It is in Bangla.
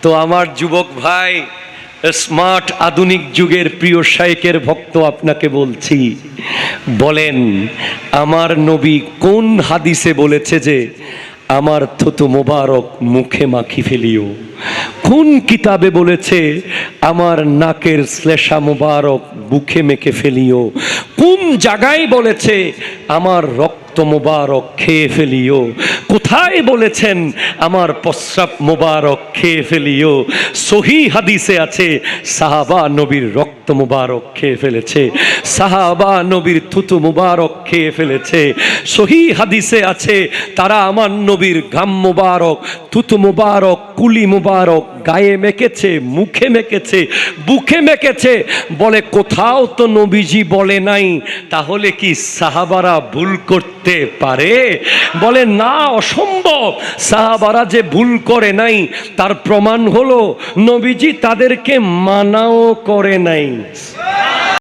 তো আমার যুবক ভাই, স্মার্ট আধুনিক যুগের প্রিয় শাইখের ভক্ত আপনাকে বলছি, বলেন আমার নবী কোন হাদিসে বলেছে যে আমার থুতু মোবারক মুখে মাখি ফেলিও? কোন কিতাবে বলেছে আমার নাকের শ্লেষা মোবারক বুকে মেখে ফেলিও? কোন জায়গায় বলেছে আমার রক্ত মোবারক খেয়ে ফেলিও? কোথায় বলেছেন আমার প্রস্রাব মোবারক খেয়ে ফেলিও? সহি হাদিসে আছে সাহাবা নবীর রক্ত মোবারক খেয়ে ফেলেছে, সাহাবা নবীর থুতু মোবারক খেয়ে ফেলেছে। সহি হাদিসে আছে তারা আমার নবীর ঘাম মোবারক, থুতু মোবারক, কুলি মোবারক গায়ে মেখেছে, মুখে মেখেছে, বুকে মেখেছে। বলে কোথাও তো নবীজি বলে নাই, তাহলে কি সাহাবারা ভুল করতে পারে? বলে না, অসম্ভব। সাহাবারা যে ভুল করে নাই তার প্রমাণ হলো নবীজি তাদেরকে মানাও করে নাই।